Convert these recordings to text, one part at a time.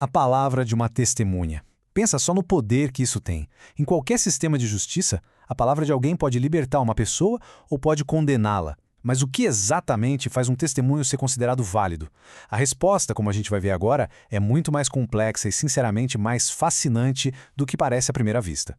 A palavra de uma testemunha. Pensa só no poder que isso tem. Em qualquer sistema de justiça, a palavra de alguém pode libertar uma pessoa ou pode condená-la. Mas o que exatamente faz um testemunho ser considerado válido? A resposta, como a gente vai ver agora, é muito mais complexa e, sinceramente, mais fascinante do que parece à primeira vista.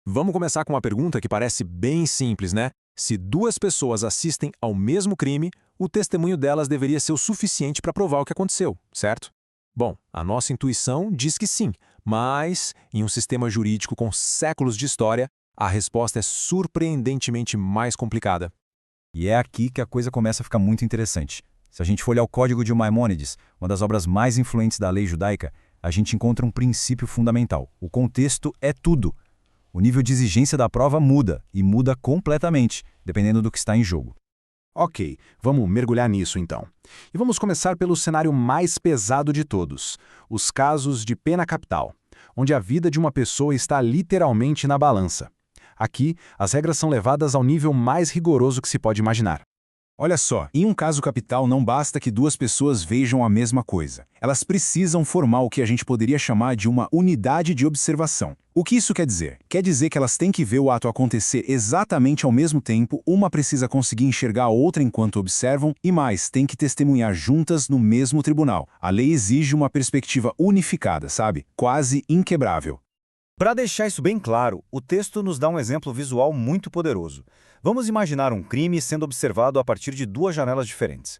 Vamos começar com uma pergunta que parece bem simples, né? Se duas pessoas assistem ao mesmo crime, o testemunho delas deveria ser o suficiente para provar o que aconteceu, certo? Bom, a nossa intuição diz que sim, mas, em um sistema jurídico com séculos de história, a resposta é surpreendentemente mais complicada. E é aqui que a coisa começa a ficar muito interessante. Se a gente for olhar o Código de Maimônides, uma das obras mais influentes da lei judaica, a gente encontra um princípio fundamental. O contexto é tudo. O nível de exigência da prova muda, e muda completamente, dependendo do que está em jogo. Ok, vamos mergulhar nisso então. E vamos começar pelo cenário mais pesado de todos, os casos de pena capital, onde a vida de uma pessoa está literalmente na balança. Aqui, as regras são levadas ao nível mais rigoroso que se pode imaginar. Olha só, em um caso capital não basta que duas pessoas vejam a mesma coisa. Elas precisam formar o que a gente poderia chamar de uma unidade de observação. O que isso quer dizer? Quer dizer que elas têm que ver o ato acontecer exatamente ao mesmo tempo, uma precisa conseguir enxergar a outra enquanto observam, e mais, têm que testemunhar juntas no mesmo tribunal. A lei exige uma perspectiva unificada, sabe? Quase inquebrável. Para deixar isso bem claro, o texto nos dá um exemplo visual muito poderoso. Vamos imaginar um crime sendo observado a partir de duas janelas diferentes.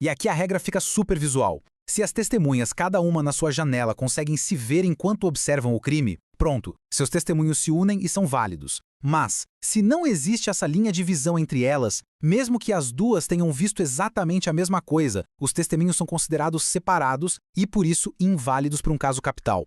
E aqui a regra fica super visual. Se as testemunhas, cada uma na sua janela, conseguem se ver enquanto observam o crime, pronto, seus testemunhos se unem e são válidos. Mas, se não existe essa linha de visão entre elas, mesmo que as duas tenham visto exatamente a mesma coisa, os testemunhos são considerados separados e, por isso, inválidos para um caso capital.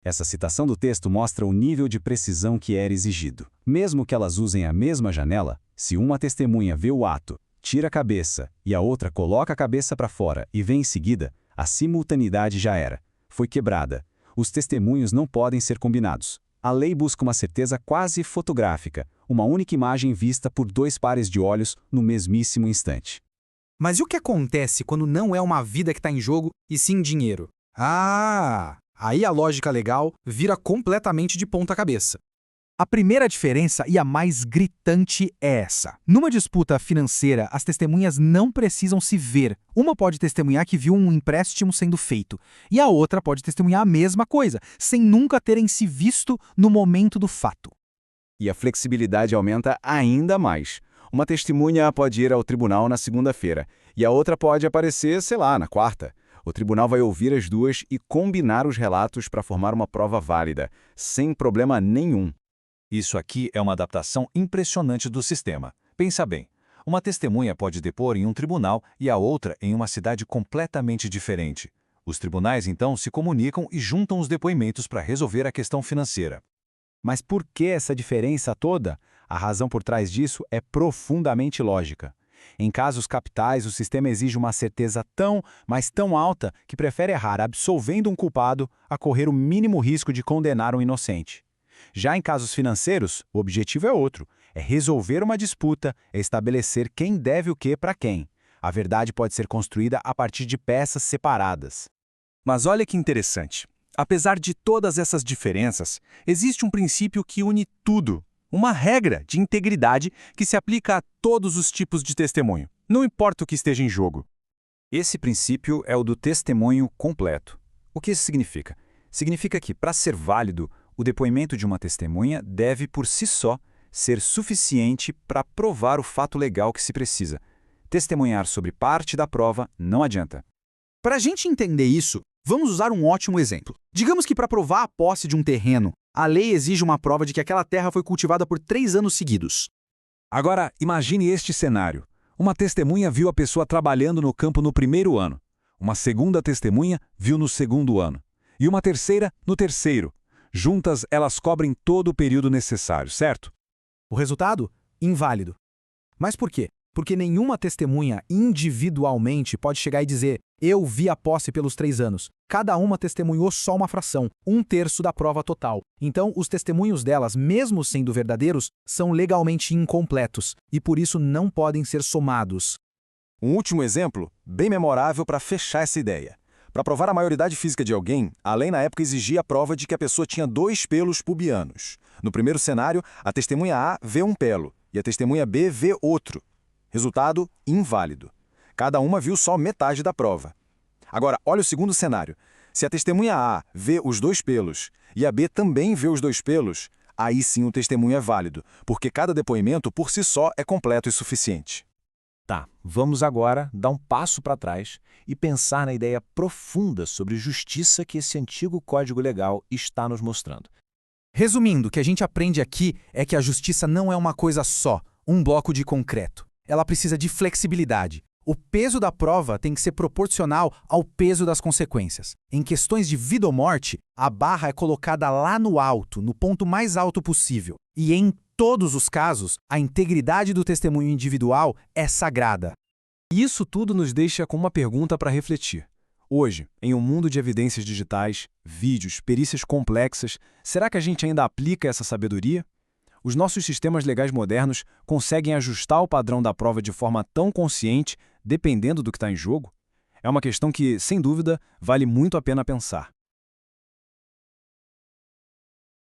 Essa citação do texto mostra o nível de precisão que era exigido. Mesmo que elas usem a mesma janela, se uma testemunha vê o ato, tira a cabeça e a outra coloca a cabeça para fora e vê em seguida, a simultaneidade já era. Foi quebrada. Os testemunhos não podem ser combinados. A lei busca uma certeza quase fotográfica, uma única imagem vista por dois pares de olhos no mesmíssimo instante. Mas e o que acontece quando não é uma vida que está em jogo e sim dinheiro? Aí a lógica legal vira completamente de ponta cabeça. A primeira diferença e a mais gritante é essa. Numa disputa financeira, as testemunhas não precisam se ver. Uma pode testemunhar que viu um empréstimo sendo feito, e a outra pode testemunhar a mesma coisa, sem nunca terem se visto no momento do fato. E a flexibilidade aumenta ainda mais. Uma testemunha pode ir ao tribunal na segunda-feira, e a outra pode aparecer, sei lá, na quarta. O tribunal vai ouvir as duas e combinar os relatos para formar uma prova válida, sem problema nenhum. Isso aqui é uma adaptação impressionante do sistema. Pensa bem, uma testemunha pode depor em um tribunal e a outra em uma cidade completamente diferente. Os tribunais, então, se comunicam e juntam os depoimentos para resolver a questão financeira. Mas por que essa diferença toda? A razão por trás disso é profundamente lógica. Em casos capitais, o sistema exige uma certeza mas tão alta, que prefere errar absolvendo um culpado a correr o mínimo risco de condenar um inocente. Já em casos financeiros, o objetivo é outro, é resolver uma disputa, é estabelecer quem deve o que para quem. A verdade pode ser construída a partir de peças separadas. Mas olha que interessante. Apesar de todas essas diferenças, existe um princípio que une tudo. Uma regra de integridade que se aplica a todos os tipos de testemunho, não importa o que esteja em jogo. Esse princípio é o do testemunho completo. O que isso significa? Significa que, para ser válido, o depoimento de uma testemunha deve, por si só, ser suficiente para provar o fato legal que se precisa. Testemunhar sobre parte da prova não adianta. Para a gente entender isso, vamos usar um ótimo exemplo. Digamos que para provar a posse de um terreno, a lei exige uma prova de que aquela terra foi cultivada por 3 anos seguidos. Agora, imagine este cenário. Uma testemunha viu a pessoa trabalhando no campo no primeiro ano. Uma segunda testemunha viu no segundo ano. E uma terceira no terceiro. Juntas, elas cobrem todo o período necessário, certo? O resultado? Inválido. Mas por quê? Porque nenhuma testemunha individualmente pode chegar e dizer eu vi a posse pelos 3 anos. Cada uma testemunhou só uma fração, 1/3 da prova total. Então, os testemunhos delas, mesmo sendo verdadeiros, são legalmente incompletos e por isso não podem ser somados. Um último exemplo, bem memorável para fechar essa ideia. Para provar a maioridade física de alguém, a lei na época exigia a prova de que a pessoa tinha 2 pelos pubianos. No primeiro cenário, a testemunha A vê um pelo e a testemunha B vê outro. Resultado, inválido. Cada uma viu só metade da prova. Agora, olha o segundo cenário. Se a testemunha A vê os 2 pelos e a B também vê os 2 pelos, aí sim o testemunho é válido, porque cada depoimento por si só é completo e suficiente. Tá, vamos agora dar um passo para trás e pensar na ideia profunda sobre justiça que esse antigo código legal está nos mostrando. Resumindo, o que a gente aprende aqui é que a justiça não é uma coisa só, um bloco de concreto. Ela precisa de flexibilidade. O peso da prova tem que ser proporcional ao peso das consequências. Em questões de vida ou morte, a barra é colocada lá no alto, no ponto mais alto possível. E em todos os casos, a integridade do testemunho individual é sagrada. E isso tudo nos deixa com uma pergunta para refletir. Hoje, em um mundo de evidências digitais, vídeos, perícias complexas, será que a gente ainda aplica essa sabedoria? Os nossos sistemas legais modernos conseguem ajustar o padrão da prova de forma tão consciente, dependendo do que está em jogo? É uma questão que, sem dúvida, vale muito a pena pensar.